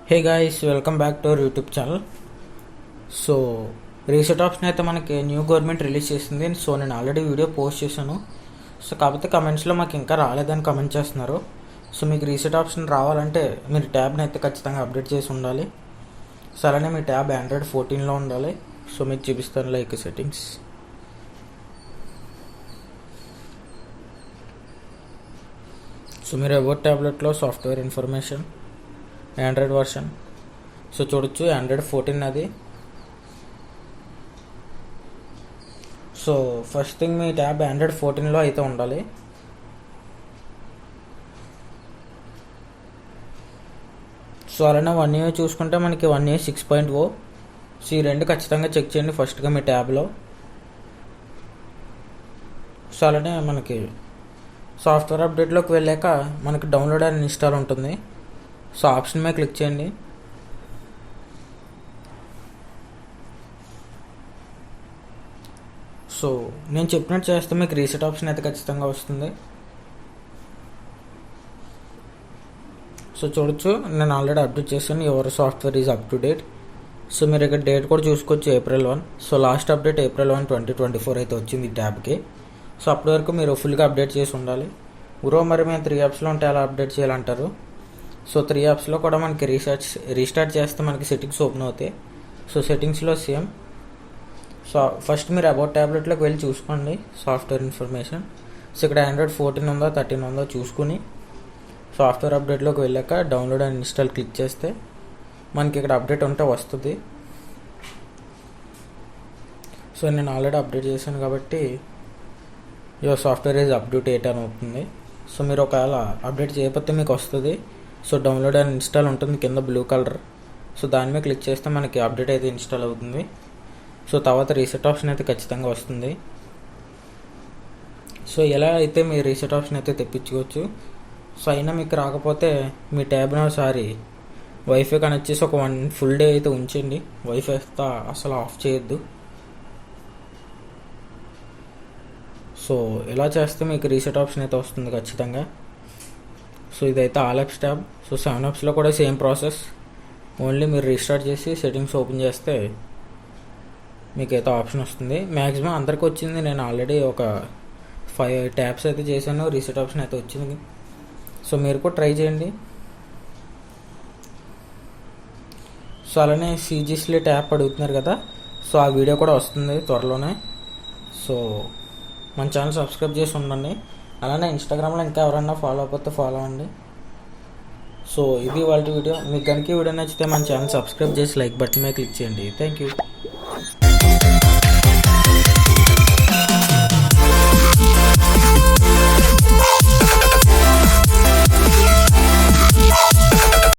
Hey guys, welcome back to our YouTube channel. So reset option అయితే మనకి new government release చేసింది. So నేను already video post చేశాను. So కాకపోతే కమెంట్స్లో మాకు ఇంకా రాలేదని కమెంట్ చేస్తున్నారు. సో మీకు రీసెట్ ఆప్షన్ రావాలంటే మీరు ట్యాబ్ని అయితే ఖచ్చితంగా అప్డేట్ చేసి ఉండాలి. సో అలానే మీ ట్యాబ్ ఆండ్రాయిడ్ 14లో ఉండాలి. సో మీకు చూపిస్తాను లైక్ సెట్టింగ్స్. సో మీరు అబౌట్ ట్యాబ్లెట్లో software information Android version so చూడొచ్చు, ఆండ్రాయిడ్ 14 అది. సో ఫస్ట్ థింగ్ మీ ట్యాబ్ ఆండ్రాయిడ్ 14లో అయితే ఉండాలి. సో అలానే 1 ఇయర్ చూసుకుంటే మనకి 1 ఇయర్ 6.0. సో ఈ రెండు ఖచ్చితంగా చెక్ చేయండి ఫస్ట్గా మీ ట్యాబ్లో. సో అలానే మనకి సాఫ్ట్వేర్ అప్డేట్లోకి వెళ్ళాక మనకి డౌన్లోడ్ అండ్ ఇన్స్టాల్ ఉంటుంది. సో ఆప్షన్ మీద క్లిక్ చేయండి. సో నేను చెప్పినట్టు చేస్తే మీకు రీసెట్ ఆప్షన్ అయితే ఖచ్చితంగా వస్తుంది. సో చూడొచ్చు, నేను ఆల్రెడీ అప్డేట్ చేశాను. Your software is up to date. So మీరు ఇక్కడ డేట్ కూడా చూసుకోవచ్చు, April 1. So last update April 1, 2024 అయితే వచ్చింది ఈ ట్యాబ్కి. సో అప్పటి వరకు మీరు ఫుల్గా అప్డేట్ చేసి ఉండాలి. మరి మేము 3 యాప్స్లో ఉంటే అలా అప్డేట్ చేయాలంటారు. సో 3 యాప్స్లో కూడా మనకి రీస్టార్ట్ చేస్తే మనకి సెట్టింగ్స్ ఓపెన్ అవుతాయి. సో సెట్టింగ్స్లో సేమ్. సో ఫస్ట్ మీరు అబౌట్ ట్యాబ్లెట్లోకి వెళ్ళి చూసుకోండి సాఫ్ట్వేర్ ఇన్ఫర్మేషన్. సో ఇక్కడ ఆండ్రాయిడ్ 14 ఉందో 13 ఉందో చూసుకుని సాఫ్ట్వేర్ అప్డేట్లోకి వెళ్ళాక డౌన్లోడ్ అండ్ ఇన్స్టాల్ క్లిక్ చేస్తే మనకి ఇక్కడ అప్డేట్ ఉంటే వస్తుంది. సో నేను ఆల్రెడీ అప్డేట్ చేశాను కాబట్టి your software is up to date అని అవుతుంది. సో మీరు ఒకవేళ అప్డేట్ చేయకపోతే మీకు వస్తుంది. సో డౌన్లోడ్ అండ్ ఇన్స్టాల్ ఉంటుంది కింద బ్లూ కలర్. సో దాని మీద క్లిక్ చేస్తే మనకి అప్డేట్ అయితే ఇన్స్టాల్ అవుతుంది. సో తర్వాత రీసెట్ ఆప్షన్ అయితే ఖచ్చితంగా వస్తుంది. సో ఎలా అయితే మీ రీసెట్ ఆప్షన్ అయితే తెప్పించుకోవచ్చు. సో అయినా మీకు రాకపోతే మీ ట్యాబ్ని ఒకసారి వైఫై కనెక్ట్ చేసి ఒక 1 ఫుల్ డే అయితే ఉంచండి. వైఫై అసలు ఆఫ్ చేయొద్దు. సో ఇలా చేస్తే మీకు రీసెట్ ఆప్షన్ అయితే వస్తుంది ఖచ్చితంగా. సో ఇదైతే ఆల్ యాప్స్ ట్యాబ్. సో 7 యాప్స్లో కూడా సేమ్ ప్రాసెస్. ఓన్లీ మీరు రీస్టార్ట్ చేసి సెట్టింగ్స్ ఓపెన్ చేస్తే మీకైతే ఆప్షన్ వస్తుంది. మ్యాక్సిమం అందరికి వచ్చింది. నేను ఆల్రెడీ ఒక 5 ట్యాబ్స్ అయితే చేశాను, రీసెట్ ఆప్షన్ అయితే వచ్చింది. సో మీరు కూడా ట్రై చేయండి. సో అలానే సీజీస్లీ ట్యాప్ అడుగుతున్నారు కదా, సో ఆ వీడియో కూడా వస్తుంది త్వరలోనే. సో మన ఛానల్ సబ్స్క్రైబ్ చేసి ఉండండి. అలానే ఇన్స్టాగ్రామ్లో ఇంకా ఎవరన్నా ఫాలో అయిపోతే ఫాలో అవ్వండి. సో ఇది వాళ్ళ వీడియో. మీకు కనుక ఈ వీడియో నచ్చితే మన ఛానల్ సబ్స్క్రైబ్ చేసి లైక్ బటన్ మీద క్లిక్ చేయండి. Thank you.